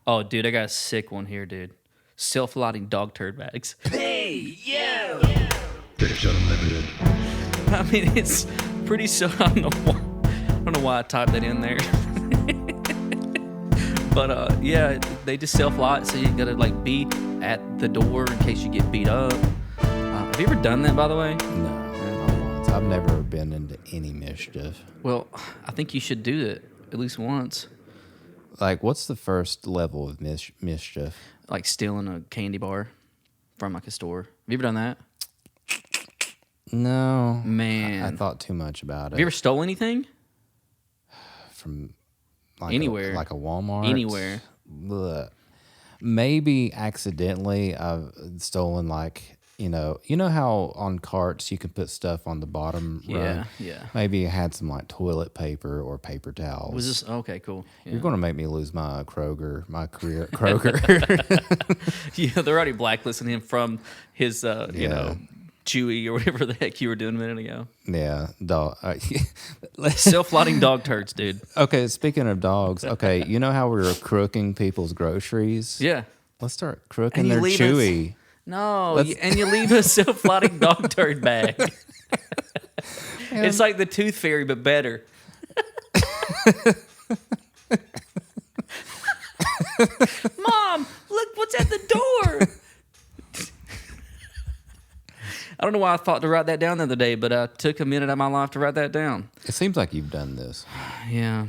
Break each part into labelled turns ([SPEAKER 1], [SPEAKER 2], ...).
[SPEAKER 1] Oh, dude, I got a sick one here, dude. Self-lighting dog turd bags.
[SPEAKER 2] Hey, yo!
[SPEAKER 3] Fish Unlimited.
[SPEAKER 1] I mean, it's pretty so. I don't know why I typed that in there. But yeah, they just self-light, so you gotta like be at the door in case you get beat up. Have you ever done that, by the way?
[SPEAKER 4] No, not once. I've never been into any mischief.
[SPEAKER 1] Well, I think you should do it at least once.
[SPEAKER 4] Like, what's the first level of mischief?
[SPEAKER 1] Like stealing a candy bar from like a store. Have you ever done that?
[SPEAKER 4] No.
[SPEAKER 1] Man.
[SPEAKER 4] I thought too much about it.
[SPEAKER 1] Have you ever stole anything?
[SPEAKER 4] From like
[SPEAKER 1] Anywhere.
[SPEAKER 4] like a Walmart?
[SPEAKER 1] Anywhere.
[SPEAKER 4] Blech. Maybe accidentally I've stolen like, you know how on carts you can put stuff on the bottom rung?
[SPEAKER 1] Yeah.
[SPEAKER 4] Maybe I had some like toilet paper or paper towels.
[SPEAKER 1] Was this okay? Cool. Yeah.
[SPEAKER 4] You're going to make me lose my career at Kroger.
[SPEAKER 1] Yeah, they're already blacklisting him from his, you know, Chewy or whatever the heck you were doing a minute ago.
[SPEAKER 4] Yeah, dog.
[SPEAKER 1] Self-lighting dog turds, dude.
[SPEAKER 4] Okay, speaking of dogs, okay, you know how we were crooking people's groceries?
[SPEAKER 1] Yeah.
[SPEAKER 4] Let's start crooking
[SPEAKER 1] And you
[SPEAKER 4] their
[SPEAKER 1] leave
[SPEAKER 4] Chewy.
[SPEAKER 1] No, and you leave a self-lighting dog turd bag. It's like the Tooth Fairy, but better. Mom, look what's at the door. I don't know why I thought to write that down the other day, but I took a minute of my life to write that down.
[SPEAKER 4] It seems like you've done this.
[SPEAKER 1] Yeah.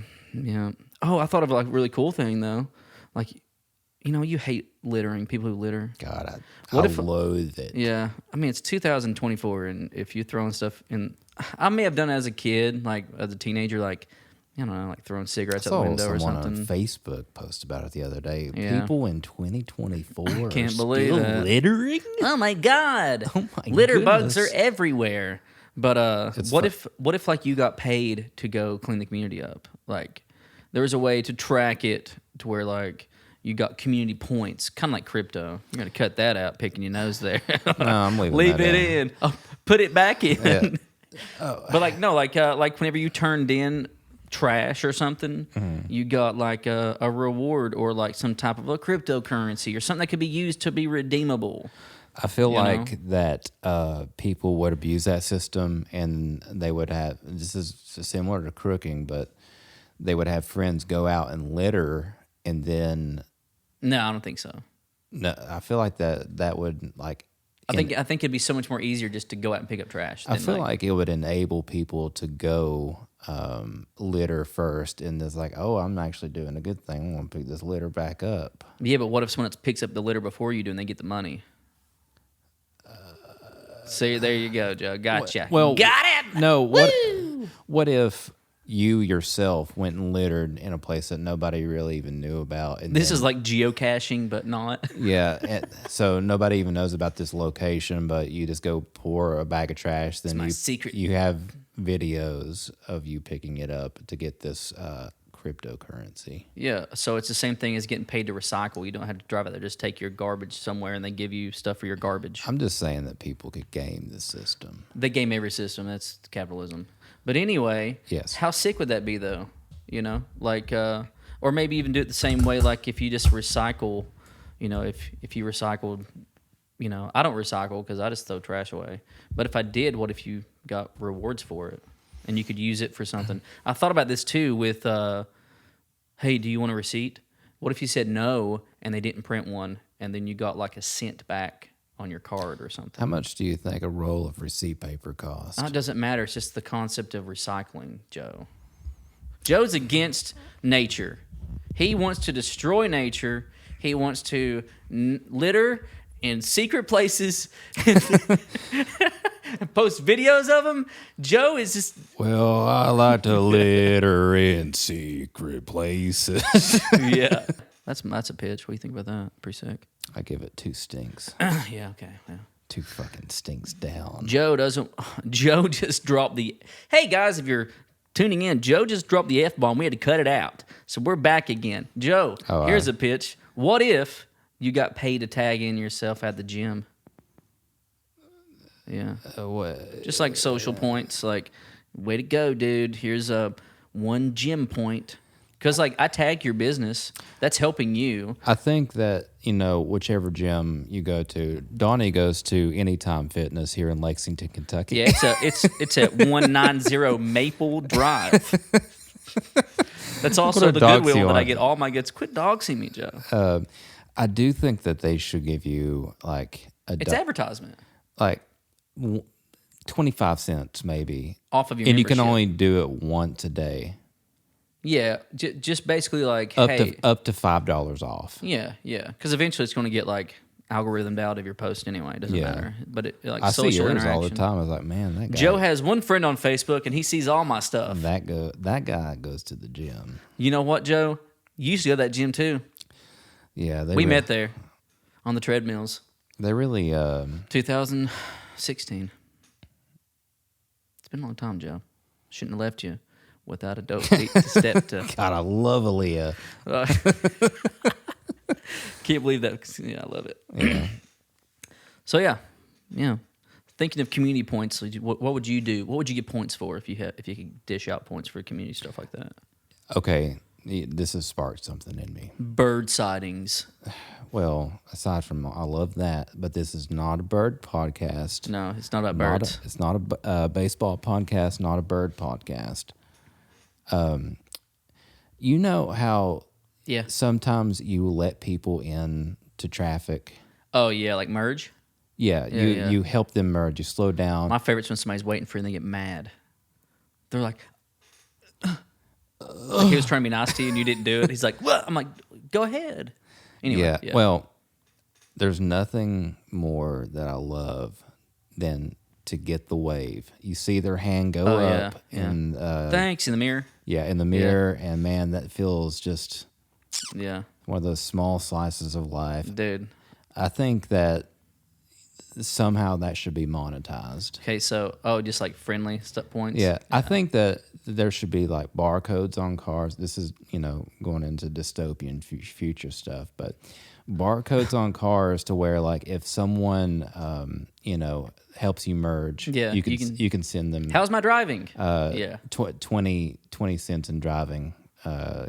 [SPEAKER 1] Oh, I thought of like a really cool thing though. Like, you know, you hate littering, people who litter.
[SPEAKER 4] God,
[SPEAKER 1] What
[SPEAKER 4] I
[SPEAKER 1] if-
[SPEAKER 4] loathe it.
[SPEAKER 1] Yeah. I mean, it's 2024, and if you're throwing stuff in, I may have done it as a kid, like as a teenager, like, I don't know, like throwing cigarettes
[SPEAKER 4] I
[SPEAKER 1] out the
[SPEAKER 4] saw
[SPEAKER 1] window or
[SPEAKER 4] someone
[SPEAKER 1] something.
[SPEAKER 4] on Facebook post about it the other day.
[SPEAKER 1] Yeah.
[SPEAKER 4] People in 2024
[SPEAKER 1] Can't
[SPEAKER 4] are
[SPEAKER 1] believe
[SPEAKER 4] still
[SPEAKER 1] that.
[SPEAKER 4] littering?
[SPEAKER 1] Oh my God.
[SPEAKER 4] Oh my
[SPEAKER 1] Litter bugs
[SPEAKER 4] goodness.
[SPEAKER 1] are everywhere. But
[SPEAKER 4] It's
[SPEAKER 1] what if like you got paid to go clean the community up? Like there was a way to track it to where like you got community points, kind of like crypto. You're gonna cut that out, picking your nose there.
[SPEAKER 4] No, I'm leaving
[SPEAKER 1] Leave
[SPEAKER 4] that
[SPEAKER 1] it
[SPEAKER 4] in.
[SPEAKER 1] in. Oh, put it back in.
[SPEAKER 4] Yeah.
[SPEAKER 1] But like no, like whenever you turned in trash or something, you got like a reward or like some type of a cryptocurrency or something that could be used to be redeemable.
[SPEAKER 4] I feel
[SPEAKER 1] You
[SPEAKER 4] like that people would abuse that system, and they would have, this is similar to crooking, but they would have friends go out and litter, and then
[SPEAKER 1] No, I don't think so.
[SPEAKER 4] no, I feel like that would like.
[SPEAKER 1] I think it'd be so much more easier just to go out and pick up trash.
[SPEAKER 4] I
[SPEAKER 1] than,
[SPEAKER 4] feel like it would enable people to go litter first, and it's like, oh, I'm actually doing a good thing. I'm going to pick this litter back up.
[SPEAKER 1] Yeah, but what if someone else picks up the litter before you do and they get the money? See, there you go, Joe. Gotcha.
[SPEAKER 4] Well,
[SPEAKER 1] Got it.
[SPEAKER 4] No, what if you yourself went and littered in a place that nobody really even knew about? And
[SPEAKER 1] This
[SPEAKER 4] then-
[SPEAKER 1] is like geocaching, but not.
[SPEAKER 4] yeah, so nobody even knows about this location, but you just go pour a bag of trash. Then
[SPEAKER 1] my secret.
[SPEAKER 4] You have videos of you picking it up to get this cryptocurrency.
[SPEAKER 1] Yeah, so it's the same thing as getting paid to recycle. You don't have to drive out there. Just take your garbage somewhere and they give you stuff for your garbage.
[SPEAKER 4] I'm just saying that people could game the system.
[SPEAKER 1] They game every system. That's capitalism. But anyway,
[SPEAKER 4] Yes.
[SPEAKER 1] How sick would that be, though? You know, like, or maybe even do it the same way, like if you just recycle. You know, if you recycled, you know, I don't recycle because I just throw trash away. But if I did, what if you got rewards for it, and you could use it for something? I thought about this too. With, hey, do you want a receipt? What if you said no and they didn't print one, and then you got like a cent back on your card or something?
[SPEAKER 4] How much do you think a roll of receipt paper costs?
[SPEAKER 1] It doesn't matter. It's just the concept of recycling, Joe. Joe's against nature. He wants to destroy nature. He wants to litter in secret places and post videos of them. Joe is just...
[SPEAKER 4] Well, I like to litter in secret places.
[SPEAKER 1] Yeah. That's a pitch. What do you think about that? Pretty sick.
[SPEAKER 4] I give it 2 stinks.
[SPEAKER 1] Yeah, okay. Yeah.
[SPEAKER 4] 2 fucking stinks down.
[SPEAKER 1] Joe just dropped the... Hey, guys, if you're tuning in, Joe just dropped the F-bomb. We had to cut it out. So we're back again. Joe, here's a pitch. What if you got paid to tag in yourself at the gym? Yeah. Just like social points. Like, way to go, dude. Here's 1 gym point. Because like I tag your business, that's helping you.
[SPEAKER 4] I think that, whichever gym you go to, Donnie goes to Anytime Fitness here in Lexington, Kentucky.
[SPEAKER 1] Yeah, it's at 190 Maple Drive. That's also the Goodwill that I get all my goods. Quit doxing me, Joe.
[SPEAKER 4] I do think that they should give you like
[SPEAKER 1] It's advertisement.
[SPEAKER 4] like 25 cents maybe
[SPEAKER 1] Off of your
[SPEAKER 4] and you can
[SPEAKER 1] membership.
[SPEAKER 4] only do it once a day.
[SPEAKER 1] Yeah, just basically like
[SPEAKER 4] Up
[SPEAKER 1] hey,
[SPEAKER 4] to $5 off.
[SPEAKER 1] yeah, because eventually it's going to get like algorithmed out of your post anyway. It doesn't matter. But it like
[SPEAKER 4] I
[SPEAKER 1] social
[SPEAKER 4] see yours
[SPEAKER 1] interaction
[SPEAKER 4] all the time. I was like, man, that guy.
[SPEAKER 1] Joe has one friend on Facebook and he sees all my stuff.
[SPEAKER 4] That guy goes to the gym.
[SPEAKER 1] You know what, Joe? You used to go to that gym too.
[SPEAKER 4] Yeah,
[SPEAKER 1] We met there on the treadmills.
[SPEAKER 4] They really
[SPEAKER 1] 2016. It's been a long time, Joe. Shouldn't have left you without a dope feet to step to.
[SPEAKER 4] God, I love Aaliyah.
[SPEAKER 1] Can't believe that. Yeah, I love it.
[SPEAKER 4] Yeah.
[SPEAKER 1] So yeah. Thinking of community points, what would you do? What would you get points for if you could dish out points for community stuff like that?
[SPEAKER 4] Okay, this has sparked something in me.
[SPEAKER 1] Bird sightings.
[SPEAKER 4] Well, aside from I love that, but this is not a bird podcast.
[SPEAKER 1] No, it's not about birds.
[SPEAKER 4] It's not a baseball podcast, not a bird podcast. You know how
[SPEAKER 1] Yeah.
[SPEAKER 4] sometimes you let people in to traffic?
[SPEAKER 1] Oh yeah, like merge.
[SPEAKER 4] Yeah,
[SPEAKER 1] Yeah.
[SPEAKER 4] you help them merge. You slow down.
[SPEAKER 1] My favorite's when somebody's waiting for you and they get mad. They're like he was trying to be nice to you and you didn't do it. He's like, "What?" I'm like, "Go ahead." Anyway,
[SPEAKER 4] yeah. Well, there's nothing more that I love than to get the wave. You see their hand go up, and
[SPEAKER 1] thanks in the mirror.
[SPEAKER 4] yeah, in the mirror, and man, that feels just
[SPEAKER 1] Yeah,
[SPEAKER 4] one of those small slices of life.
[SPEAKER 1] dude.
[SPEAKER 4] I think that somehow that should be monetized.
[SPEAKER 1] Okay, so just like friendly stuff points.
[SPEAKER 4] Yeah, I think that there should be like barcodes on cars. This is, going into dystopian future stuff, but barcodes on cars to where like if someone, helps you merge,
[SPEAKER 1] Yeah,
[SPEAKER 4] you can send them
[SPEAKER 1] How's my driving? Yeah.
[SPEAKER 4] 20 cents in driving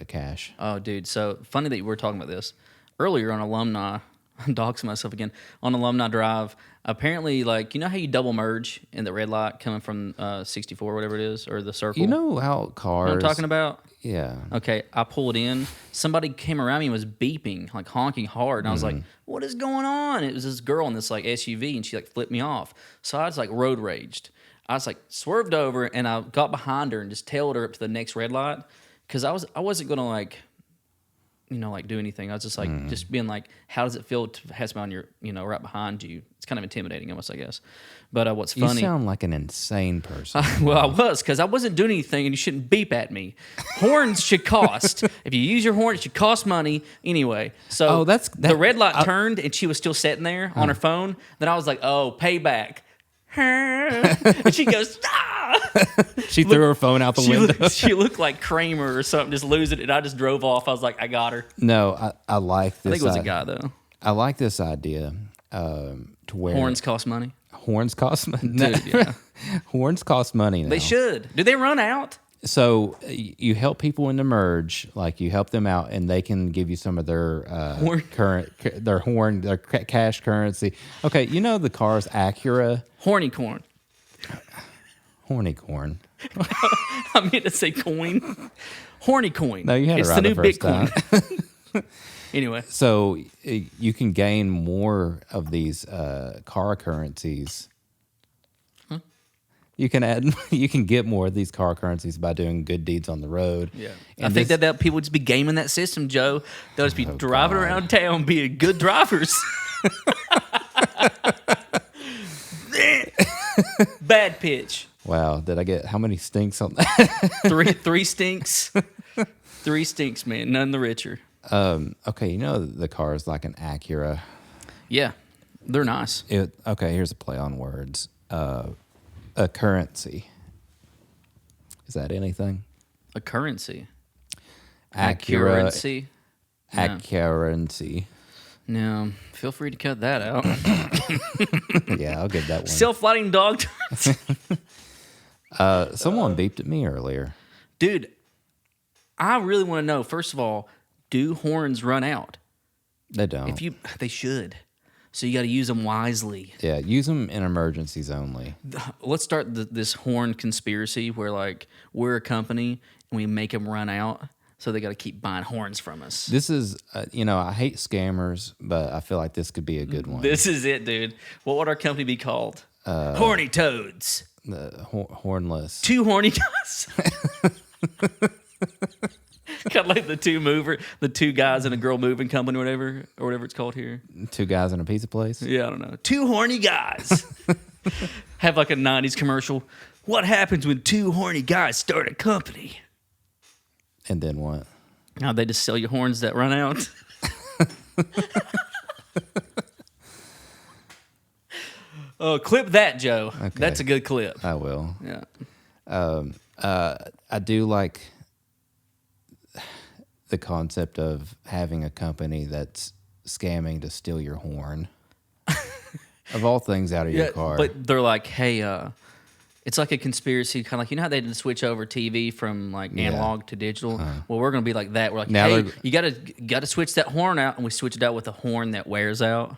[SPEAKER 4] cash.
[SPEAKER 1] Oh, dude. So funny that you were talking about this earlier on alumni. I'm doxing myself again on Alumni Drive. Apparently, like how you double merge in the red light coming from 64, whatever it is, or the circle.
[SPEAKER 4] You know how cars?
[SPEAKER 1] what I'm talking about?
[SPEAKER 4] Yeah.
[SPEAKER 1] Okay, I pulled in. Somebody came around me and was beeping, like honking hard, and I was like, "What is going on?" It was this girl in this like SUV, and she like flipped me off. So I was like road raged. I was like swerved over, and I got behind her and just tailed her up to the next red light because I wasn't gonna like do anything. I was just like, just being like, how does it feel to have someone on your, right behind you? It's kind of intimidating almost, I guess. But what's
[SPEAKER 4] You
[SPEAKER 1] funny?
[SPEAKER 4] sound like an insane person.
[SPEAKER 1] Well, I was, because I wasn't doing anything, and you shouldn't beep at me. Horns should cost. If you use your horn, it should cost money anyway. So the red light turned, and she was still sitting there on her phone. Then I was like, oh, payback. And she goes,
[SPEAKER 4] She threw her phone out the window.
[SPEAKER 1] She looked like Kramer or something, just losing it. And I just drove off. I was like, I got her.
[SPEAKER 4] No, I like this.
[SPEAKER 1] I think it was a guy, though.
[SPEAKER 4] I like this idea to where
[SPEAKER 1] Horns cost money.
[SPEAKER 4] Horns cost money.
[SPEAKER 1] Dude, yeah.
[SPEAKER 4] Horns cost money now.
[SPEAKER 1] They should. Do they run out?
[SPEAKER 4] So you help people in the merge, like you help them out, and they can give you some of their their cash currency. Okay, the car's Acura.
[SPEAKER 1] Horny corn.
[SPEAKER 4] Horny corn.
[SPEAKER 1] I meant to say coin. Horny coin.
[SPEAKER 4] No, you had
[SPEAKER 1] it's
[SPEAKER 4] it right
[SPEAKER 1] the new
[SPEAKER 4] first
[SPEAKER 1] Bitcoin. Anyway.
[SPEAKER 4] So you can gain more of these car currencies.
[SPEAKER 1] Huh?
[SPEAKER 4] You can get more of these car currencies by doing good deeds on the road.
[SPEAKER 1] Yeah.
[SPEAKER 4] And
[SPEAKER 1] I think that people would just be gaming that system, Joe. They'll just be driving
[SPEAKER 4] God.
[SPEAKER 1] around town being good drivers. Bad pitch.
[SPEAKER 4] Wow, did I get how many stinks on that?
[SPEAKER 1] Three stinks. 3 stinks, man. None the richer.
[SPEAKER 4] Okay, the car is like an Acura.
[SPEAKER 1] Yeah. They're nice.
[SPEAKER 4] Okay, here's a play on words. A currency. Is that anything?
[SPEAKER 1] A currency.
[SPEAKER 4] Acura.
[SPEAKER 1] Accuracy. No.
[SPEAKER 4] Accuracy.
[SPEAKER 1] No. Feel free to cut that out.
[SPEAKER 4] Yeah, I'll give that one.
[SPEAKER 1] Self-lighting dog turns.
[SPEAKER 4] Someone beeped at me earlier.
[SPEAKER 1] Dude, I really want to know. First of all, do horns run out?
[SPEAKER 4] They don't.
[SPEAKER 1] They should. So you got to use them wisely.
[SPEAKER 4] Yeah, use them in emergencies only.
[SPEAKER 1] Let's start this horn conspiracy where like we're a company and we make them run out, so they got to keep buying horns from us.
[SPEAKER 4] This is, I hate scammers, but I feel like this could be a good one.
[SPEAKER 1] This is it, dude. What would our company be called? Horny Toads.
[SPEAKER 4] The hornless.
[SPEAKER 1] Two horny guys. Kind of like the two guys and a girl moving company, or whatever it's called here.
[SPEAKER 4] Two guys in a pizza place.
[SPEAKER 1] Yeah, I don't know. Two horny guys. Have like a 90s commercial. What happens when two horny guys start a company?
[SPEAKER 4] And then what?
[SPEAKER 1] Now they just sell you horns that run out. Oh, clip that, Joe.
[SPEAKER 4] Okay.
[SPEAKER 1] That's a good clip.
[SPEAKER 4] I will.
[SPEAKER 1] Yeah.
[SPEAKER 4] I do like the concept of having a company that's scamming to steal your horn. Of all things out of your car.
[SPEAKER 1] But they're like, hey, it's like a conspiracy, kind of like, you know how they did switch over TV from like analog to digital? Well, we're going to be like that. We're like,
[SPEAKER 4] Now
[SPEAKER 1] hey, you got to switch that horn out, and we switch it out with a horn that wears out.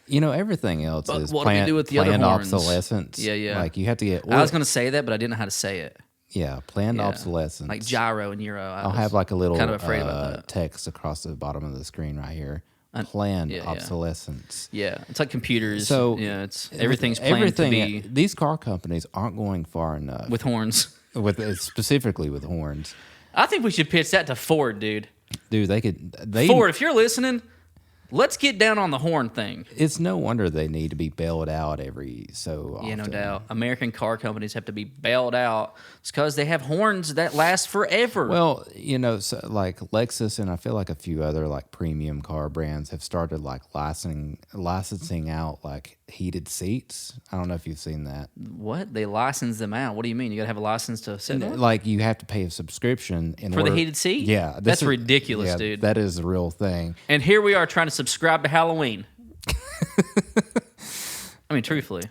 [SPEAKER 4] Everything else is
[SPEAKER 1] what do we do with the other
[SPEAKER 4] planned
[SPEAKER 1] horns?
[SPEAKER 4] obsolescence.
[SPEAKER 1] Yeah.
[SPEAKER 4] Like, you have to get...
[SPEAKER 1] I was going to say that, but I didn't know how to say it.
[SPEAKER 4] Yeah, planned
[SPEAKER 1] Yeah.
[SPEAKER 4] obsolescence.
[SPEAKER 1] Like gyro and euro.
[SPEAKER 4] I'll have like a little
[SPEAKER 1] kind of afraid about that.
[SPEAKER 4] text across the bottom of the screen right here. Planned
[SPEAKER 1] yeah.
[SPEAKER 4] obsolescence.
[SPEAKER 1] Yeah, it's like computers.
[SPEAKER 4] So
[SPEAKER 1] yeah, it's everything's planned to be
[SPEAKER 4] These car companies aren't going far enough
[SPEAKER 1] with horns.
[SPEAKER 4] specifically with horns.
[SPEAKER 1] I think we should pitch that to Ford, dude.
[SPEAKER 4] Dude,
[SPEAKER 1] Ford, if you're listening, let's get down on the horn thing.
[SPEAKER 4] It's no wonder they need to be bailed out every so often.
[SPEAKER 1] Yeah, no doubt. American car companies have to be bailed out. It's because they have horns that last forever.
[SPEAKER 4] Well, so like Lexus and I feel like a few other like premium car brands have started like licensing out like heated seats. I don't know if you've seen that.
[SPEAKER 1] What? They license them out? What do you mean? You got to have a license to sit in one?
[SPEAKER 4] Like you have to pay a subscription
[SPEAKER 1] For the heated seat?
[SPEAKER 4] Yeah.
[SPEAKER 1] That's ridiculous, dude.
[SPEAKER 4] That is the real thing.
[SPEAKER 1] And here we are trying to subscribe to Halloween. I mean, truthfully.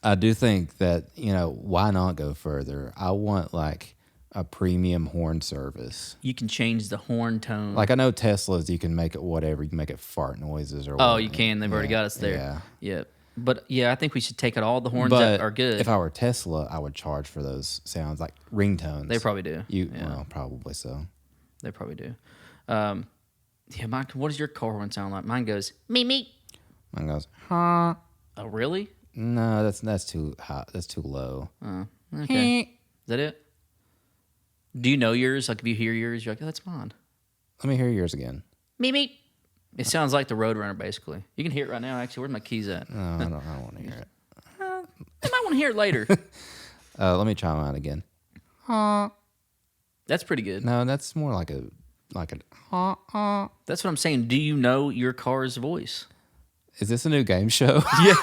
[SPEAKER 4] I do think that, why not go further? I want like a premium horn service.
[SPEAKER 1] You can change the horn tone.
[SPEAKER 4] Like I know Teslas, you can make it whatever. You can make it fart noises or whatever.
[SPEAKER 1] Oh, you can. They've already got us there.
[SPEAKER 4] Yeah.
[SPEAKER 1] Yeah. But yeah, I think we should take out all the horns that are good.
[SPEAKER 4] If I were Tesla, I would charge for those sounds like ringtones.
[SPEAKER 1] They probably do.
[SPEAKER 4] Well, probably so.
[SPEAKER 1] They probably do. Yeah, Mike, what does your car horn sound like? Mine goes, meep, meep.
[SPEAKER 4] Mine goes, huh?
[SPEAKER 1] Oh, really?
[SPEAKER 4] No, that's too high. That's too low.
[SPEAKER 1] Okay. Is that it? Do you know yours? Like, if you hear yours, you're like, oh, that's mine.
[SPEAKER 4] Let me hear yours again.
[SPEAKER 1] Meep, meep. It sounds like the Roadrunner, basically. You can hear it right now, actually. Where's my keys at?
[SPEAKER 4] No, I don't want to hear it.
[SPEAKER 1] I might want to hear it later.
[SPEAKER 4] Let me try mine again.
[SPEAKER 1] That's pretty good.
[SPEAKER 4] No, that's more like a.
[SPEAKER 1] That's what I'm saying. Do you know your car's voice?
[SPEAKER 4] Is this a new game show?
[SPEAKER 1] Yeah.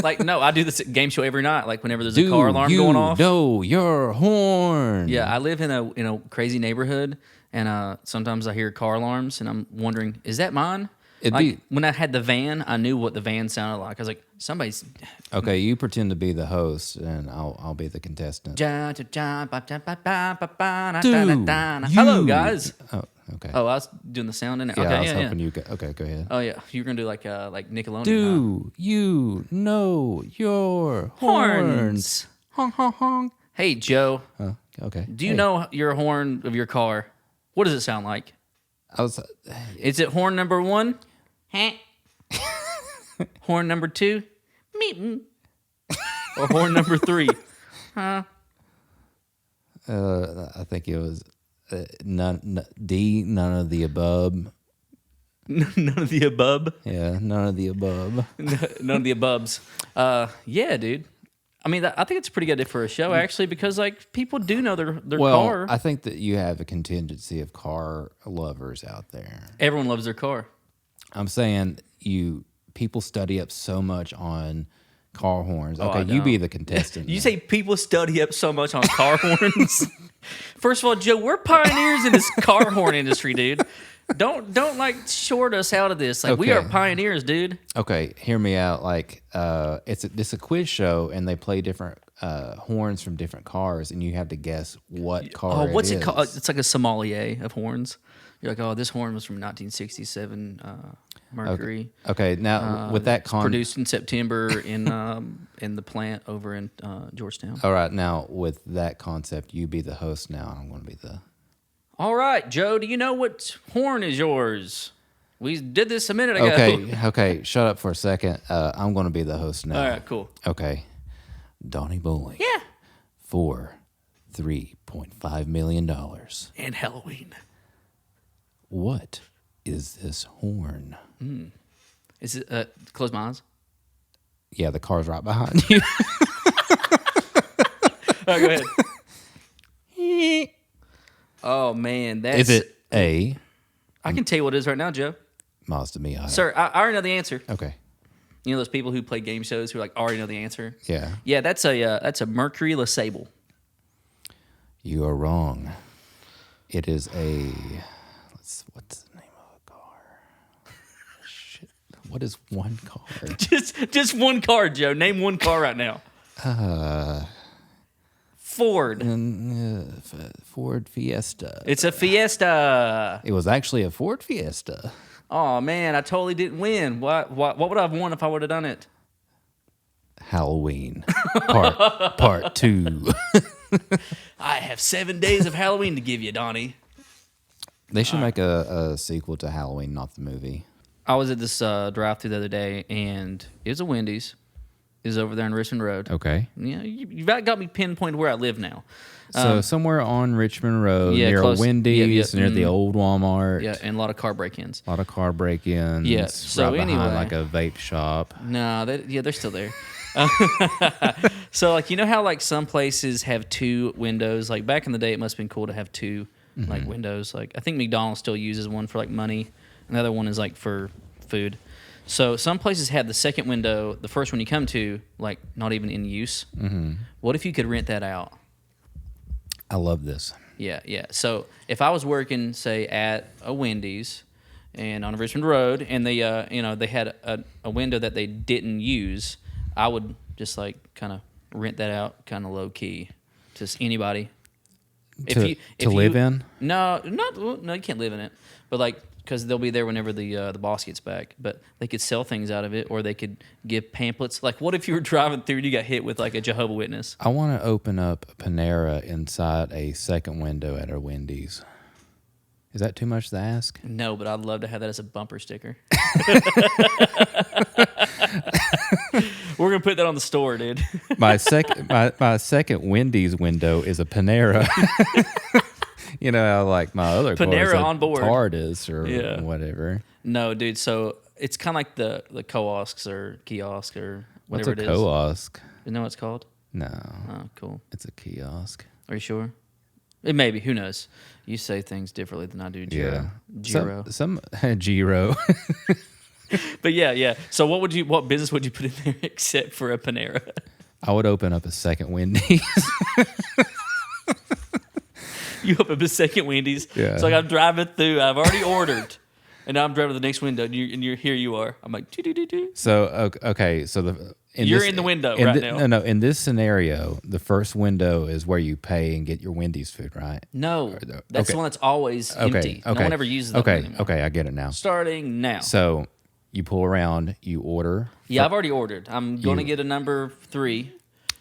[SPEAKER 1] Like, no, I do this game show every night. Like, whenever there's a car alarm going off.
[SPEAKER 4] Know your horn.
[SPEAKER 1] Yeah, I live in a crazy neighborhood, and sometimes I hear car alarms, and I'm wondering, is that mine? When I had the van, I knew what the van sounded like. I was like, somebody's...
[SPEAKER 4] Okay, you pretend to be the host, and I'll be the contestant.
[SPEAKER 1] Hello, guys.
[SPEAKER 4] Oh, okay.
[SPEAKER 1] Oh, I was doing the sound in it.
[SPEAKER 4] Yeah,
[SPEAKER 1] Okay,
[SPEAKER 4] I was hoping you could. Okay, go ahead.
[SPEAKER 1] Oh, yeah. You were going to do like Nickelodeon.
[SPEAKER 4] Do you know your horns? Honk, honk, honk.
[SPEAKER 1] Hey, Joe.
[SPEAKER 4] Okay.
[SPEAKER 1] Do you know your horn of your car? What does it sound like? Is it horn number 1? Horn number 2? Meep. Or horn number 3?
[SPEAKER 4] I think it was none of the above.
[SPEAKER 1] None of the above?
[SPEAKER 4] Yeah, none of the above.
[SPEAKER 1] None of the abubs. Yeah, dude. I mean, I think it's a pretty good for a show, actually, because like people do know their car.
[SPEAKER 4] I think that you have a contingency of car lovers out there.
[SPEAKER 1] Everyone loves their car.
[SPEAKER 4] I'm saying people study up so much on car horns. Okay, you be the contestant.
[SPEAKER 1] You say people study up so much on car horns? First of all, Joe, we're pioneers in this car horn industry, dude. Don't like short us out of this. Like we are pioneers, dude.
[SPEAKER 4] Okay, hear me out. Like it's a quiz show, and they play different horns from different cars, and you have to guess what car.
[SPEAKER 1] Oh, what's it
[SPEAKER 4] is.
[SPEAKER 1] called? It's like a sommelier of horns. You're like, oh, this horn was from 1967 Mercury.
[SPEAKER 4] Okay, now with that
[SPEAKER 1] Produced in September in the plant over in Georgetown.
[SPEAKER 4] All right, now with that concept, you be the host now. I'm going to be the.
[SPEAKER 1] All right, Joe, do you know what horn is yours? We did this a minute ago.
[SPEAKER 4] Okay, shut up for a second. I'm going to be the host now.
[SPEAKER 1] All right, cool.
[SPEAKER 4] Okay, Donnie Bowling.
[SPEAKER 1] Yeah.
[SPEAKER 4] For $3.5 million.
[SPEAKER 1] And Halloween.
[SPEAKER 4] What is this horn?
[SPEAKER 1] Is it? Close my eyes.
[SPEAKER 4] Yeah, the car's right behind you.
[SPEAKER 1] All right, go ahead. Oh man, that's.
[SPEAKER 4] Is it A,
[SPEAKER 1] I can tell you what it is right now, Joe.
[SPEAKER 4] Mazda Miata?
[SPEAKER 1] Sir, I already know the answer.
[SPEAKER 4] Okay.
[SPEAKER 1] You know those people who play game shows who like already know the answer.
[SPEAKER 4] Yeah.
[SPEAKER 1] Yeah, that's a Mercury LeSable.
[SPEAKER 4] You are wrong. It is a. What's the name of a car? Shit. What is one car?
[SPEAKER 1] just one car, Joe. Name one car right now. Ford.
[SPEAKER 4] Ford Fiesta.
[SPEAKER 1] It's a Fiesta.
[SPEAKER 4] It was actually a Ford Fiesta.
[SPEAKER 1] Oh man, I totally didn't win. What would I have won if I would have done it?
[SPEAKER 4] Halloween part 2.
[SPEAKER 1] I have 7 days of Halloween to give you, Donnie.
[SPEAKER 4] They should make a sequel to Halloween, not the movie.
[SPEAKER 1] I was at this drive-thru the other day, and it was a Wendy's. It was over there on Richmond Road.
[SPEAKER 4] Okay.
[SPEAKER 1] Yeah, you've got me pinpointed where I live now.
[SPEAKER 4] So somewhere on Richmond Road,
[SPEAKER 1] yeah,
[SPEAKER 4] near
[SPEAKER 1] close-
[SPEAKER 4] a Wendy's,
[SPEAKER 1] yeah,
[SPEAKER 4] near the old Walmart.
[SPEAKER 1] Yeah, and a lot of car break-ins.
[SPEAKER 4] A lot of car break-ins.
[SPEAKER 1] Yeah, so
[SPEAKER 4] right behind
[SPEAKER 1] anyway.
[SPEAKER 4] like a vape shop.
[SPEAKER 1] No, they're still there. So, like, you know how, like, some places have 2 windows? Like, back in the day, it must have been cool to have 2, like, windows. Like, I think McDonald still uses one for, like, money. And the other one is, like, for food. So, some places have the second window, the first one you come to, like, not even in use. Mm-hmm. What if you could rent that out?
[SPEAKER 4] I love this.
[SPEAKER 1] Yeah. So, if I was working, say, at a Wendy's and on Richmond Road, and they, they had a window that they didn't use, I would just like kind of rent that out, kind of low key, to anybody.
[SPEAKER 4] To live in?
[SPEAKER 1] No, you can't live in it. But like, because they'll be there whenever the boss gets back. But they could sell things out of it, or they could give pamphlets. Like, what if you were driving through and you got hit with like a Jehovah's Witness?
[SPEAKER 4] I want to open up a Panera inside a second window at a Wendy's. Is that too much to ask?
[SPEAKER 1] No, but I'd love to have that as a bumper sticker. We're gonna put that on the store, dude.
[SPEAKER 4] My second Wendy's window is a Panera. You know how like my other
[SPEAKER 1] Panera
[SPEAKER 4] cars,
[SPEAKER 1] on board.
[SPEAKER 4] TARDIS or
[SPEAKER 1] Yeah.
[SPEAKER 4] whatever.
[SPEAKER 1] No, dude. So it's kind of like the kiosks or kiosk or
[SPEAKER 4] What's
[SPEAKER 1] whatever
[SPEAKER 4] a
[SPEAKER 1] it is.
[SPEAKER 4] kiosk?
[SPEAKER 1] You know what it's called?
[SPEAKER 4] No,
[SPEAKER 1] Oh, cool.
[SPEAKER 4] it's a kiosk.
[SPEAKER 1] Are you sure? It may be. Who knows? You say things differently than I do, Giro.
[SPEAKER 4] Yeah,
[SPEAKER 1] Giro.
[SPEAKER 4] Some Giro.
[SPEAKER 1] But yeah. So what business would you put in there except for a Panera?
[SPEAKER 4] I would open up a second Wendy's.
[SPEAKER 1] You open up a second Wendy's.
[SPEAKER 4] Yeah.
[SPEAKER 1] It's like I'm driving through. I've already ordered, and now I'm driving to the next window, and you're here. You are. I'm like, doo-doo-doo-doo.
[SPEAKER 4] So okay, so
[SPEAKER 1] You're in the window right now.
[SPEAKER 4] No, in this scenario, the first window is where you pay and get your Wendy's food, right?
[SPEAKER 1] No, that's
[SPEAKER 4] okay.
[SPEAKER 1] the one that's always empty. No one ever uses that one anymore.
[SPEAKER 4] Okay, I get it now.
[SPEAKER 1] Starting now.
[SPEAKER 4] So you pull around, you order.
[SPEAKER 1] Yeah, I've already ordered. I'm going to get a number 3.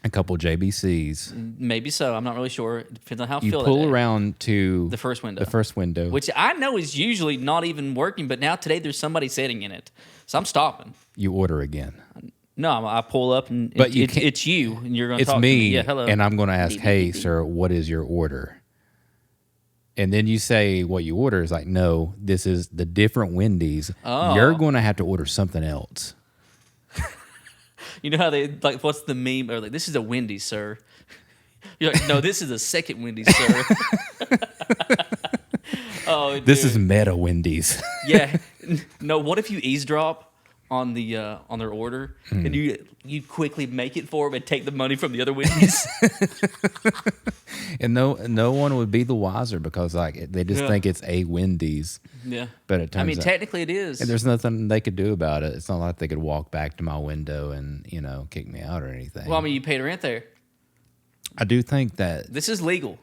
[SPEAKER 4] A couple JBCs.
[SPEAKER 1] Maybe so. I'm not really sure. It depends on how I
[SPEAKER 4] You
[SPEAKER 1] feel that
[SPEAKER 4] pull
[SPEAKER 1] day.
[SPEAKER 4] around to
[SPEAKER 1] The first window.
[SPEAKER 4] The first window.
[SPEAKER 1] Which I know is usually not even working, but now today there's somebody sitting in it. So I'm stopping.
[SPEAKER 4] You order again.
[SPEAKER 1] No, I pull up and
[SPEAKER 4] But you can't-
[SPEAKER 1] it's you, and you're going to
[SPEAKER 4] It's
[SPEAKER 1] talk
[SPEAKER 4] me,
[SPEAKER 1] to me. Yeah, hello.
[SPEAKER 4] and I'm going to ask, hey, sir, what is your order? And then you say what you order is like, no, this is the different Wendy's.
[SPEAKER 1] Oh.
[SPEAKER 4] You're going to have to order something else.
[SPEAKER 1] You know how they, like, what's the meme? Or like, this is a Wendy's, sir. You're like, no, this is a second Wendy's, sir. Oh, dude.
[SPEAKER 4] This is meta Wendy's.
[SPEAKER 1] Yeah. No, what if you eavesdrop on their order and you quickly make it for them and take the money from the other Wendy's?
[SPEAKER 4] And no one would be the wiser because like they just think it's a Wendy's.
[SPEAKER 1] Yeah.
[SPEAKER 4] But it turns out,
[SPEAKER 1] technically it is.
[SPEAKER 4] and there's nothing they could do about it. It's not like they could walk back to my window and kick me out or anything.
[SPEAKER 1] Well, I mean, you paid rent there.
[SPEAKER 4] I do think that
[SPEAKER 1] This is legal.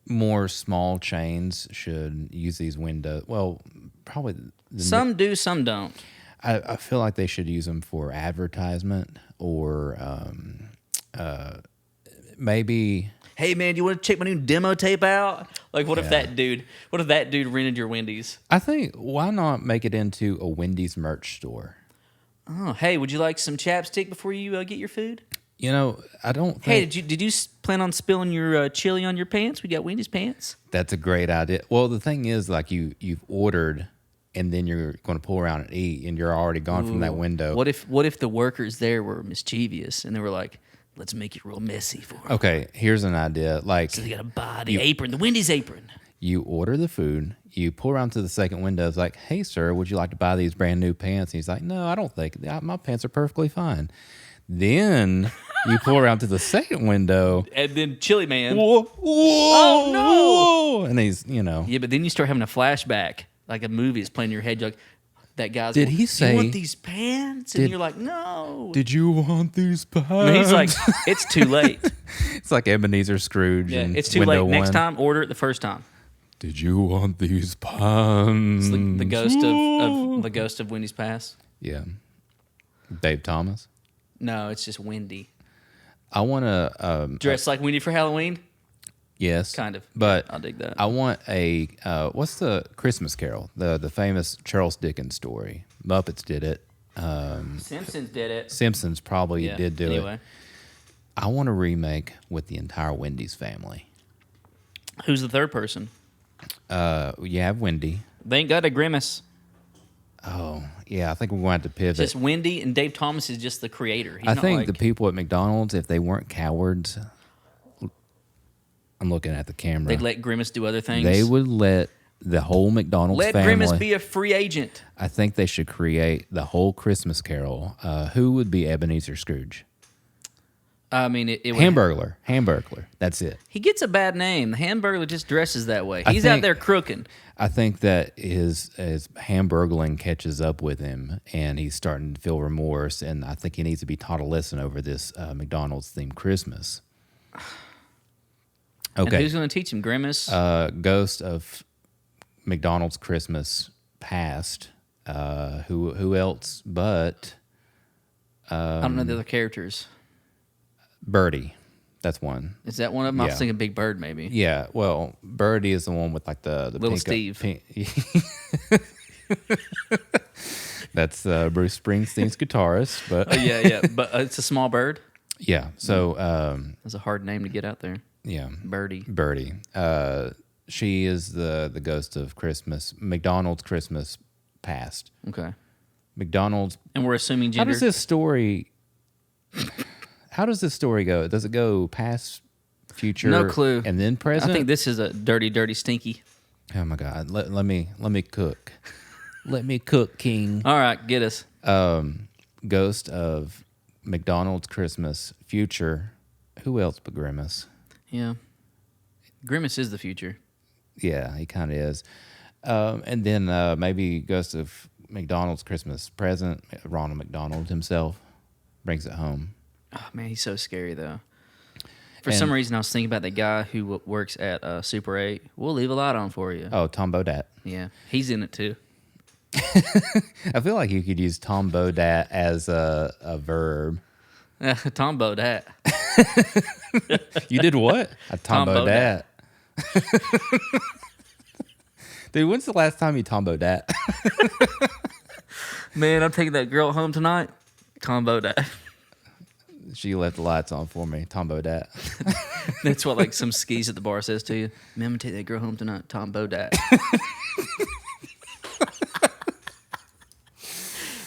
[SPEAKER 4] more small chains should use these windows. Well, probably
[SPEAKER 1] Some do, some don't.
[SPEAKER 4] I feel like they should use them for advertisement or maybe.
[SPEAKER 1] Hey man, do you want to check my new demo tape out? Like, what if that dude rented your Wendy's?
[SPEAKER 4] I think why not make it into a Wendy's merch store?
[SPEAKER 1] Oh, hey, would you like some chapstick before you get your food?
[SPEAKER 4] You know, I don't think
[SPEAKER 1] Hey, did you plan on spilling your chili on your pants? We got Wendy's pants.
[SPEAKER 4] that's a great idea. Well, the thing is, like you've ordered, and then you're going to pull around and eat, and you're already gone from that window.
[SPEAKER 1] What if the workers there were mischievous and they were like, let's make it real messy for them.
[SPEAKER 4] Okay, here's an idea. Like
[SPEAKER 1] So they got to buy the apron, the Wendy's apron.
[SPEAKER 4] you order the food, you pull around to the second window. It's like, hey, sir, would you like to buy these brand new pants? And he's like, no, I don't think my pants are perfectly fine. Then you pull around to the second window.
[SPEAKER 1] And then Chili Man.
[SPEAKER 4] Whoa, whoa,
[SPEAKER 1] Oh, no.
[SPEAKER 4] whoa, and he's,
[SPEAKER 1] Yeah, but then you start having a flashback. Like a movie is playing in your head. You're like, that guy's
[SPEAKER 4] Did
[SPEAKER 1] going,
[SPEAKER 4] he
[SPEAKER 1] "Do
[SPEAKER 4] say-
[SPEAKER 1] you want these pants?" And you're like, no.
[SPEAKER 4] did you want these pants?
[SPEAKER 1] And he's like, it's too late.
[SPEAKER 4] it's like Ebenezer Scrooge.
[SPEAKER 1] Yeah,
[SPEAKER 4] in
[SPEAKER 1] it's too late.
[SPEAKER 4] Window
[SPEAKER 1] Next
[SPEAKER 4] One.
[SPEAKER 1] time, order it the first time.
[SPEAKER 4] Did you want these pants?
[SPEAKER 1] It's the ghost of Wendy's past.
[SPEAKER 4] Yeah. Dave Thomas.
[SPEAKER 1] No, it's just Wendy.
[SPEAKER 4] I want to.
[SPEAKER 1] Dressed like Wendy for Halloween?
[SPEAKER 4] Yes.
[SPEAKER 1] Kind of.
[SPEAKER 4] But
[SPEAKER 1] I'll dig that.
[SPEAKER 4] I want a. What's the Christmas Carol? The famous Charles Dickens story. Muppets did it.
[SPEAKER 1] Simpsons did it.
[SPEAKER 4] Simpsons probably
[SPEAKER 1] Yeah,
[SPEAKER 4] did do
[SPEAKER 1] anyway.
[SPEAKER 4] it. I want a remake with the entire Wendy's family.
[SPEAKER 1] Who's the third person?
[SPEAKER 4] You have Wendy.
[SPEAKER 1] They ain't got a Grimace.
[SPEAKER 4] Oh, yeah. I think we're going to have to pivot.
[SPEAKER 1] Just Wendy, and Dave Thomas is just the creator. He's
[SPEAKER 4] I
[SPEAKER 1] not
[SPEAKER 4] think
[SPEAKER 1] like,
[SPEAKER 4] the people at McDonald's, if they weren't cowards, I'm looking at the camera.
[SPEAKER 1] they'd let Grimace do other things.
[SPEAKER 4] They would let the whole McDonald's
[SPEAKER 1] let
[SPEAKER 4] family.
[SPEAKER 1] Grimace be a free agent.
[SPEAKER 4] I think they should create the whole Christmas Carol. Who would be Ebenezer Scrooge?
[SPEAKER 1] I mean, it would,
[SPEAKER 4] Hamburglar. That's it.
[SPEAKER 1] he gets a bad name. The Hamburglar just dresses that way.
[SPEAKER 4] I
[SPEAKER 1] He's out
[SPEAKER 4] think-
[SPEAKER 1] there crooking.
[SPEAKER 4] I think that his hamburgling catches up with him, and he's starting to feel remorse. And I think he needs to be taught a lesson over this McDonald's themed Christmas.
[SPEAKER 1] And
[SPEAKER 4] Okay,
[SPEAKER 1] who's going to teach him? Grimace?
[SPEAKER 4] Ghost of McDonald's Christmas Past. Who else but
[SPEAKER 1] I don't know the other characters.
[SPEAKER 4] Birdie? That's one.
[SPEAKER 1] Is that one of them? I was
[SPEAKER 4] Yeah.
[SPEAKER 1] thinking Big Bird, maybe.
[SPEAKER 4] Yeah, well, Birdie is the one with like the
[SPEAKER 1] Little
[SPEAKER 4] pink,
[SPEAKER 1] Steve.
[SPEAKER 4] That's Bruce Springsteen's guitarist, but
[SPEAKER 1] Oh, yeah. But it's a small bird.
[SPEAKER 4] yeah. So
[SPEAKER 1] That's a hard name to get out there.
[SPEAKER 4] yeah,
[SPEAKER 1] Birdie.
[SPEAKER 4] Birdie. She is the ghost of Christmas, McDonald's Christmas Past.
[SPEAKER 1] Okay.
[SPEAKER 4] McDonald's.
[SPEAKER 1] And we're assuming
[SPEAKER 4] How
[SPEAKER 1] gender.
[SPEAKER 4] does this story? How does this story go? Does it go past, future,
[SPEAKER 1] No clue.
[SPEAKER 4] and then
[SPEAKER 1] I
[SPEAKER 4] present?
[SPEAKER 1] think this is a dirty, dirty, stinky.
[SPEAKER 4] Oh my God! Let me cook. Let me cook, King.
[SPEAKER 1] All right, get us.
[SPEAKER 4] Ghost of McDonald's Christmas future. Who else but Grimace?
[SPEAKER 1] Yeah. Grimace is the future.
[SPEAKER 4] Yeah, he kind of is. And then maybe Ghost of McDonald's Christmas present. Ronald McDonald himself brings it home.
[SPEAKER 1] Oh, man, he's so scary, though. For
[SPEAKER 4] And-
[SPEAKER 1] some reason, I was thinking about the guy who works at Super 8. We'll leave a light on for you.
[SPEAKER 4] Oh, Tom Bodett.
[SPEAKER 1] Yeah, he's in it, too.
[SPEAKER 4] I feel like you could use Tom Bodett as a verb.
[SPEAKER 1] Tom Bodett.
[SPEAKER 4] You did what? Tom
[SPEAKER 1] Tom
[SPEAKER 4] Bodett. Dude, when's the last time you Tom Bodett?
[SPEAKER 1] Man, I'm taking that girl home tonight. Tom Bodett.
[SPEAKER 4] She left the lights on for me. Tom Bodett.
[SPEAKER 1] That's what like some skis at the bar says to you. Man, I'm gonna take that girl home tonight. Tom Bodett.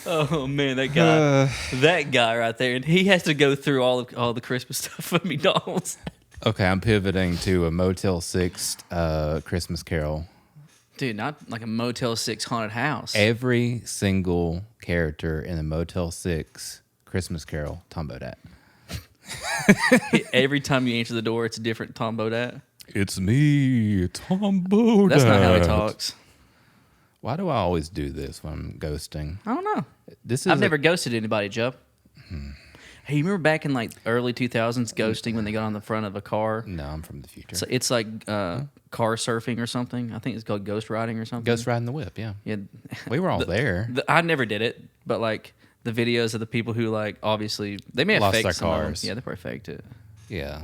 [SPEAKER 1] Oh man, that guy right there, and he has to go through all the Christmas stuff at McDonald's.
[SPEAKER 4] Okay, I'm pivoting to a Motel 6 Christmas Carol.
[SPEAKER 1] Dude, not like a Motel 6 haunted house.
[SPEAKER 4] Every single character in the Motel 6 Christmas Carol, Tom Bodett.
[SPEAKER 1] Every time you answer the door, it's a different Tom Bodett.
[SPEAKER 4] It's me, Tom Bodett.
[SPEAKER 1] That's not how he talks.
[SPEAKER 4] Why do I always do this when I'm ghosting?
[SPEAKER 1] I don't know.
[SPEAKER 4] This is
[SPEAKER 1] I've never ghosted anybody, Joe. Hey, you remember back in like early 2000s ghosting when they got on the front of a car?
[SPEAKER 4] No, I'm from the future.
[SPEAKER 1] So it's like car surfing or something. I think it's called ghost riding or something.
[SPEAKER 4] Ghost riding the whip, yeah.
[SPEAKER 1] Yeah.
[SPEAKER 4] We were all there.
[SPEAKER 1] I never did it, but like the videos of the people who like obviously they may have
[SPEAKER 4] Lost
[SPEAKER 1] faked
[SPEAKER 4] their
[SPEAKER 1] some of them.
[SPEAKER 4] cars.
[SPEAKER 1] Yeah, they probably faked it.
[SPEAKER 4] Yeah.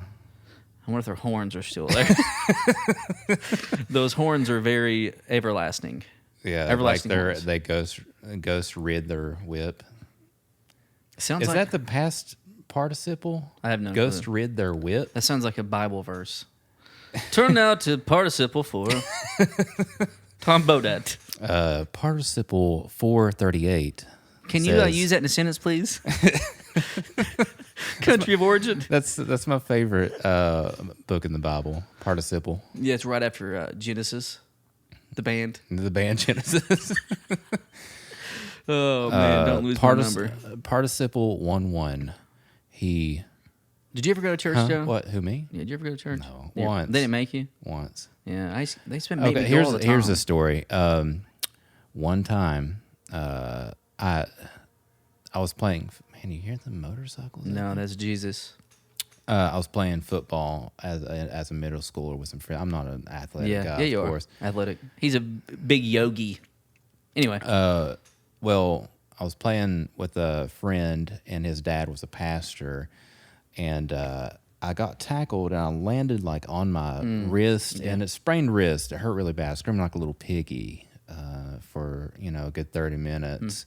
[SPEAKER 1] I wonder if their horns are still there. Those horns are very everlasting.
[SPEAKER 4] Yeah,
[SPEAKER 1] Everlasting
[SPEAKER 4] like
[SPEAKER 1] horns.
[SPEAKER 4] they ghost rid their whip.
[SPEAKER 1] Sounds
[SPEAKER 4] Is
[SPEAKER 1] like
[SPEAKER 4] that the past participle?
[SPEAKER 1] I have no
[SPEAKER 4] Ghost
[SPEAKER 1] clue.
[SPEAKER 4] rid their whip.
[SPEAKER 1] That sounds like a Bible verse. Turn now to participle for Tom Bodett.
[SPEAKER 4] Participle 438.
[SPEAKER 1] Can you use that in a sentence, please? Country of origin.
[SPEAKER 4] That's my favorite book in the Bible. Participle.
[SPEAKER 1] Yeah, it's right after Genesis, the band.
[SPEAKER 4] The band Genesis.
[SPEAKER 1] Oh man, don't lose my number.
[SPEAKER 4] Participle 1-1. He.
[SPEAKER 1] Did you ever go to church,
[SPEAKER 4] Huh?
[SPEAKER 1] Joe?
[SPEAKER 4] What? Who, me?
[SPEAKER 1] Yeah, did you ever go to church?
[SPEAKER 4] No,
[SPEAKER 1] Yeah.
[SPEAKER 4] once.
[SPEAKER 1] They didn't make you?
[SPEAKER 4] Once.
[SPEAKER 1] Yeah, they spent made
[SPEAKER 4] Okay,
[SPEAKER 1] me go all the time.
[SPEAKER 4] here's the story. One time, I was playing. Man, you hear the motorcycles?
[SPEAKER 1] No, that's Jesus.
[SPEAKER 4] I was playing football as a middle schooler with some friends. I'm not an athletic guy,
[SPEAKER 1] you
[SPEAKER 4] of
[SPEAKER 1] are.
[SPEAKER 4] course.
[SPEAKER 1] Athletic. He's a big yogi. Anyway.
[SPEAKER 4] Well, I was playing with a friend, and his dad was a pastor, and I got tackled, and I landed like on my wrist, and it sprained wrist. It hurt really bad. I screamed like a little piggy for a good 30 minutes.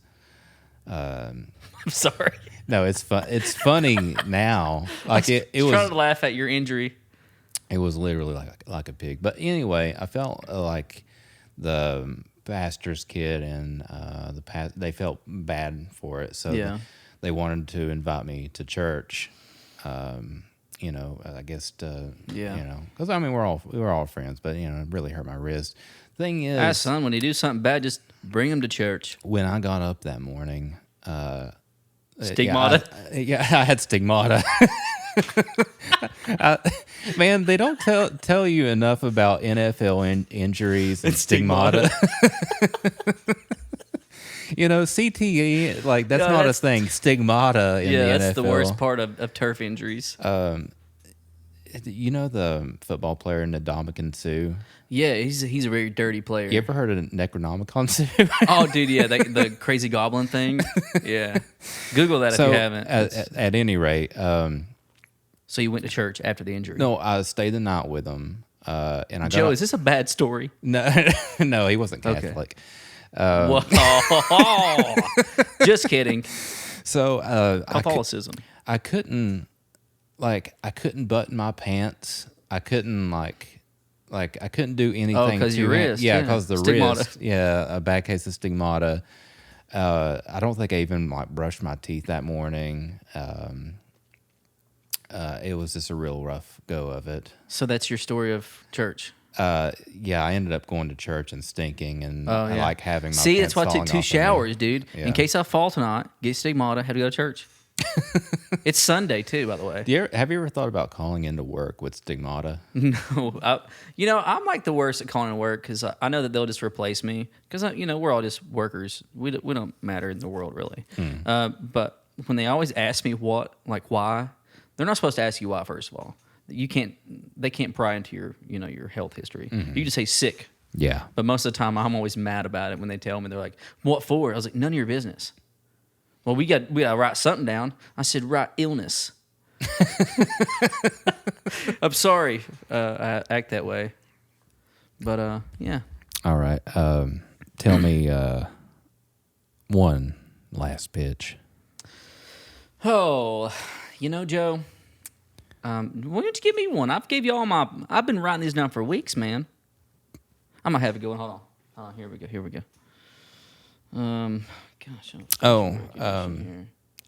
[SPEAKER 1] I'm sorry.
[SPEAKER 4] No, it's fun. It's funny now. Like it
[SPEAKER 1] I was
[SPEAKER 4] was.
[SPEAKER 1] trying to laugh at your injury.
[SPEAKER 4] It was literally like a pig. But anyway, I felt like the pastor's kid and they felt bad for it, so
[SPEAKER 1] Yeah.
[SPEAKER 4] they wanted to invite me to church. I guess because I mean we were all friends, but it really hurt my wrist. Thing is,
[SPEAKER 1] Son, when you do something bad, just bring him to church.
[SPEAKER 4] when I got up that morning,
[SPEAKER 1] Stigmata?
[SPEAKER 4] I had stigmata. Man, they don't tell you enough about NFL injuries and stigmata. CTE, like that's
[SPEAKER 1] No,
[SPEAKER 4] not
[SPEAKER 1] that's-
[SPEAKER 4] a thing. Stigmata in the NFL.
[SPEAKER 1] That's the worst part of turf injuries.
[SPEAKER 4] You know the football player Ndamukong Suh?
[SPEAKER 1] Yeah, he's a very dirty player.
[SPEAKER 4] You ever heard of Necronomicon Suh?
[SPEAKER 1] Oh, dude, yeah, the crazy goblin thing. Yeah, Google that if you haven't.
[SPEAKER 4] At any rate,
[SPEAKER 1] So you went to church after the injury?
[SPEAKER 4] no, I stayed the night with him, and I
[SPEAKER 1] Joe,
[SPEAKER 4] got
[SPEAKER 1] is this a bad story?
[SPEAKER 4] no, he wasn't
[SPEAKER 1] Okay.
[SPEAKER 4] Catholic.
[SPEAKER 1] Whoa. Just kidding.
[SPEAKER 4] So
[SPEAKER 1] Catholicism.
[SPEAKER 4] I couldn't button my pants. I couldn't I couldn't do anything.
[SPEAKER 1] 'cause
[SPEAKER 4] to
[SPEAKER 1] your
[SPEAKER 4] it.
[SPEAKER 1] wrist,
[SPEAKER 4] Yeah,
[SPEAKER 1] yeah.
[SPEAKER 4] because the
[SPEAKER 1] Stigmata.
[SPEAKER 4] wrist. Yeah, a bad case of stigmata. I don't think I even brushed my teeth that morning. It was just a real rough go of it.
[SPEAKER 1] So that's your story of church.
[SPEAKER 4] Yeah, I ended up going to church and stinking, and I
[SPEAKER 1] Yeah.
[SPEAKER 4] like having my
[SPEAKER 1] See,
[SPEAKER 4] pants
[SPEAKER 1] that's why I took
[SPEAKER 4] falling
[SPEAKER 1] 2
[SPEAKER 4] off of me.
[SPEAKER 1] showers, dude.
[SPEAKER 4] Yeah.
[SPEAKER 1] In case I fall tonight, get stigmata, had to go to church. It's Sunday too, by the way.
[SPEAKER 4] Have you ever thought about calling into work with stigmata?
[SPEAKER 1] No, I'm like the worst at calling in work because I know that they'll just replace me because we're all just workers. We don't matter in the world really. But when they always ask me why, they're not supposed to ask you why. First of all, they can't pry into your health history. You can just say sick.
[SPEAKER 4] Yeah.
[SPEAKER 1] But most of the time, I'm always mad about it when they tell me. They're like, "What for?" I was like, "None of your business." Well, we got to write something down. I said, "Write illness." I'm sorry, I act that way, but yeah.
[SPEAKER 4] All right. Tell me one last pitch.
[SPEAKER 1] Oh, Joe. Why don't you give me one? I've been writing these down for weeks, man. I'm gonna have it going. Hold on. Here we go. Gosh.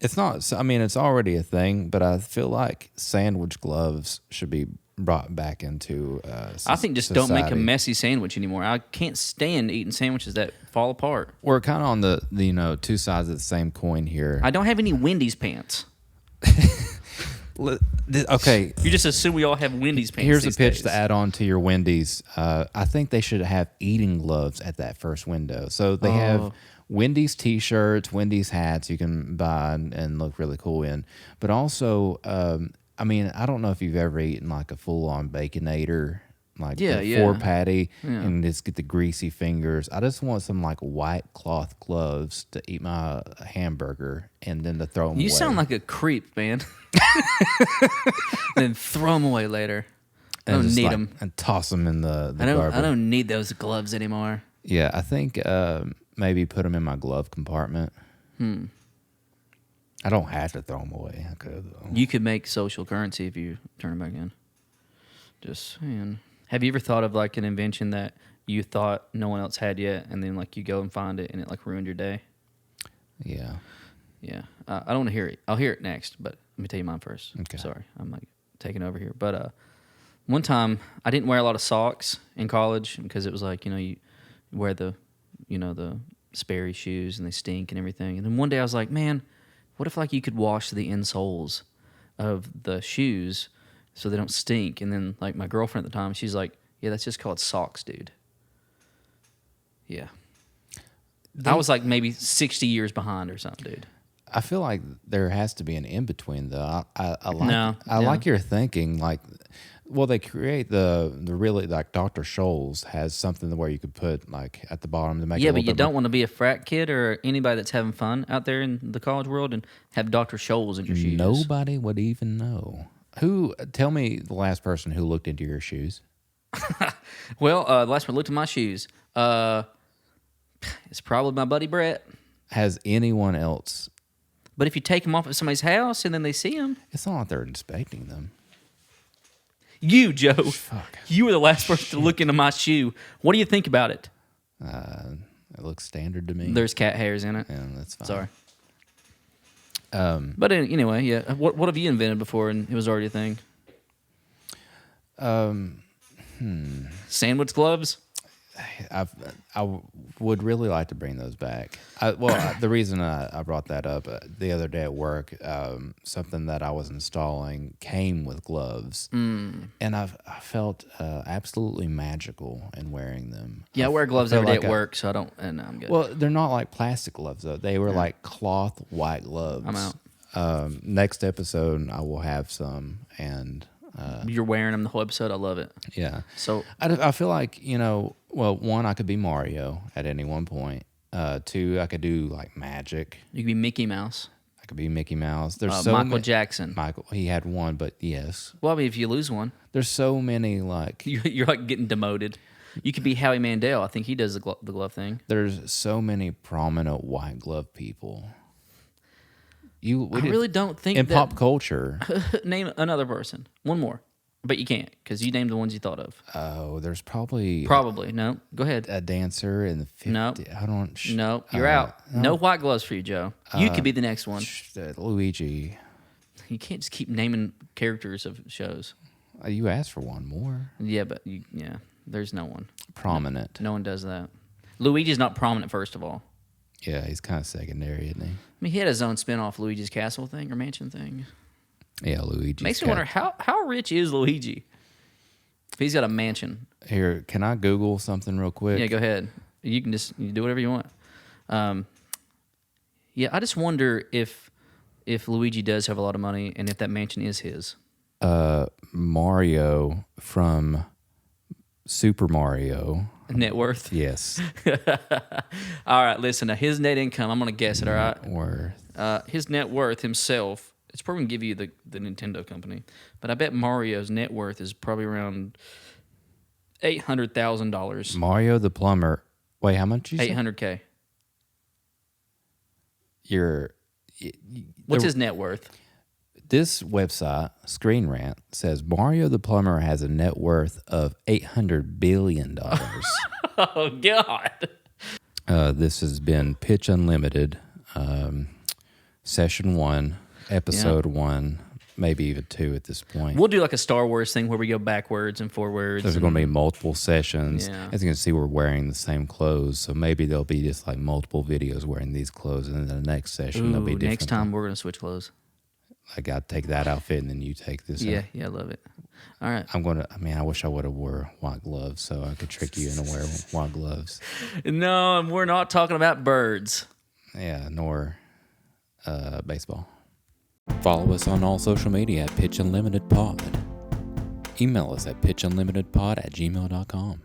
[SPEAKER 4] It's not. I mean, it's already a thing, but I feel like sandwich gloves should be brought back into.
[SPEAKER 1] I think just don't make a
[SPEAKER 4] society.
[SPEAKER 1] messy sandwich anymore. I can't stand eating sandwiches that fall apart.
[SPEAKER 4] We're kind of on the two sides of the same coin here.
[SPEAKER 1] I don't have any Wendy's pants.
[SPEAKER 4] Okay,
[SPEAKER 1] You just assume we all have Wendy's pants.
[SPEAKER 4] here's a
[SPEAKER 1] these
[SPEAKER 4] pitch
[SPEAKER 1] days.
[SPEAKER 4] to add on to your Wendy's. I think they should have eating gloves at that first window. So they have Wendy's T-shirts, Wendy's hats you can buy and look really cool in. But also, I mean, I don't know if you've ever eaten like a full-on Baconator, like
[SPEAKER 1] Yeah,
[SPEAKER 4] the
[SPEAKER 1] yeah.
[SPEAKER 4] 4-patty,
[SPEAKER 1] Yeah.
[SPEAKER 4] and just get the greasy fingers. I just want some like white cloth gloves to eat my hamburger and then to throw them away.
[SPEAKER 1] You sound like a creep, man. Then throw them away later. I
[SPEAKER 4] And
[SPEAKER 1] don't
[SPEAKER 4] just,
[SPEAKER 1] need
[SPEAKER 4] like,
[SPEAKER 1] them.
[SPEAKER 4] and toss them in the
[SPEAKER 1] I
[SPEAKER 4] garbage.
[SPEAKER 1] don't need those gloves anymore.
[SPEAKER 4] Yeah, I think maybe put them in my glove compartment. I don't have to throw them away. I could, though.
[SPEAKER 1] You could make social currency if you turn them back in. Just saying. Have you ever thought of like an invention that you thought no one else had yet, and then like you go and find it, and it like ruined your day?
[SPEAKER 4] Yeah.
[SPEAKER 1] Yeah. I don't want to hear it. I'll hear it next, but let me tell you mine first.
[SPEAKER 4] Okay.
[SPEAKER 1] Sorry, I'm like taking over here. But one time I didn't wear a lot of socks in college because it was like, you wear the Sperry shoes and they stink and everything. And then one day I was like, man, what if like you could wash the insoles of the shoes so they don't stink? And then like my girlfriend at the time, she's like, yeah, that's just called socks, dude. Yeah. I was like maybe 60 years behind or something, dude.
[SPEAKER 4] I feel like there has to be an in between though. I like
[SPEAKER 1] No,
[SPEAKER 4] I
[SPEAKER 1] no.
[SPEAKER 4] like your thinking. Like, well, they create the really like Dr. Scholl's has something where you could put like at the bottom to make.
[SPEAKER 1] Yeah,
[SPEAKER 4] it a
[SPEAKER 1] but
[SPEAKER 4] little
[SPEAKER 1] you
[SPEAKER 4] bit
[SPEAKER 1] don't want to be a frat kid or anybody that's having fun out there in the college world and have Dr. Scholl's in your shoes.
[SPEAKER 4] Nobody would even know. Who? Tell me the last person who looked into your shoes.
[SPEAKER 1] Well, the last one looked at my shoes. It's probably my buddy Brett.
[SPEAKER 4] Has anyone else?
[SPEAKER 1] But if you take them off at somebody's house and then they see them,
[SPEAKER 4] It's not like they're inspecting them.
[SPEAKER 1] you, Joe,
[SPEAKER 4] Fuck.
[SPEAKER 1] you were the last person to look into my shoe. What do you think about it?
[SPEAKER 4] It looks standard to me.
[SPEAKER 1] There's cat hairs in it.
[SPEAKER 4] Yeah, that's fine.
[SPEAKER 1] Sorry. But anyway, yeah. What have you invented before and it was already a thing? Sandwich gloves?
[SPEAKER 4] I would really like to bring those back. The reason I brought that up the other day at work, something that I was installing came with gloves, and I felt absolutely magical in wearing them.
[SPEAKER 1] Yeah, I wear gloves
[SPEAKER 4] feel
[SPEAKER 1] every day
[SPEAKER 4] like
[SPEAKER 1] at work, so I don't. And I'm good.
[SPEAKER 4] Well, they're not like plastic gloves though; they were like cloth white gloves.
[SPEAKER 1] I'm out.
[SPEAKER 4] Next episode, I will have some, and
[SPEAKER 1] You're wearing them the whole episode. I love it.
[SPEAKER 4] yeah.
[SPEAKER 1] So
[SPEAKER 4] I feel like, well, one, I could be Mario at any one point. Two, I could do like magic.
[SPEAKER 1] you can be Mickey Mouse.
[SPEAKER 4] I could be Mickey Mouse. There's
[SPEAKER 1] Michael Jackson.
[SPEAKER 4] Michael, he had one, but yes.
[SPEAKER 1] Well, I mean, if you lose one,
[SPEAKER 4] There's so many like
[SPEAKER 1] you're like getting demoted. You could be Howie Mandel. I think he does the glove thing.
[SPEAKER 4] there's so many prominent white glove people.
[SPEAKER 1] I really don't think
[SPEAKER 4] in
[SPEAKER 1] that,
[SPEAKER 4] pop culture.
[SPEAKER 1] Name another person. One more. But you can't because you named the ones you thought of.
[SPEAKER 4] Oh, there's probably
[SPEAKER 1] Probably. No. Go ahead.
[SPEAKER 4] a dancer in the 50s.
[SPEAKER 1] No.
[SPEAKER 4] I don't.
[SPEAKER 1] No. You're out. No white gloves for you, Joe. You could be the next one.
[SPEAKER 4] Luigi.
[SPEAKER 1] You can't just keep naming characters of shows.
[SPEAKER 4] You asked for one more.
[SPEAKER 1] Yeah, but there's no one.
[SPEAKER 4] Prominent.
[SPEAKER 1] No one does that. Luigi's not prominent, first of all.
[SPEAKER 4] Yeah, he's kind of secondary, isn't he?
[SPEAKER 1] I mean, he had his own spin-off Luigi's Castle thing or mansion thing.
[SPEAKER 4] Yeah, Luigi.
[SPEAKER 1] Makes me wonder how rich is Luigi? If he's got a mansion.
[SPEAKER 4] Here, can I Google something real quick?
[SPEAKER 1] Yeah, go ahead. You can just do whatever you want. Yeah, I just wonder if Luigi does have a lot of money and if that mansion is his.
[SPEAKER 4] Mario from Super Mario.
[SPEAKER 1] Net worth.
[SPEAKER 4] Yes.
[SPEAKER 1] All right, listen. Now his net income. I'm gonna guess it. All right.
[SPEAKER 4] Worth.
[SPEAKER 1] His net worth himself. It's probably gonna give you the Nintendo company, but I bet Mario's net worth is probably around $800,000.
[SPEAKER 4] Mario the plumber. Wait, how much? You say?
[SPEAKER 1] $800K.
[SPEAKER 4] What's
[SPEAKER 1] What's his net worth?
[SPEAKER 4] This website, Screen Rant, says Mario the plumber has a net worth of $800 billion.
[SPEAKER 1] Oh God.
[SPEAKER 4] This has been Pitch Unlimited, Session 1, Episode 1, maybe even 2 at this point.
[SPEAKER 1] We'll do like a Star Wars thing where we go backwards and forwards.
[SPEAKER 4] There's going to be multiple sessions.
[SPEAKER 1] Yeah.
[SPEAKER 4] As you can see, we're wearing the same clothes, so maybe there'll be just like multiple videos wearing these clothes, and then the next session there'll be different.
[SPEAKER 1] Next time we're gonna switch clothes.
[SPEAKER 4] Like I'd take that outfit and then you take this.
[SPEAKER 1] Yeah, I love it. All right.
[SPEAKER 4] I wish I would have wore white gloves so I could trick you into wearing white gloves.
[SPEAKER 1] No, and we're not talking about birds.
[SPEAKER 4] Yeah, nor baseball. Follow us on all social media at Pitch Unlimited Pod. Email us at pitchunlimitedpod@gmail.com.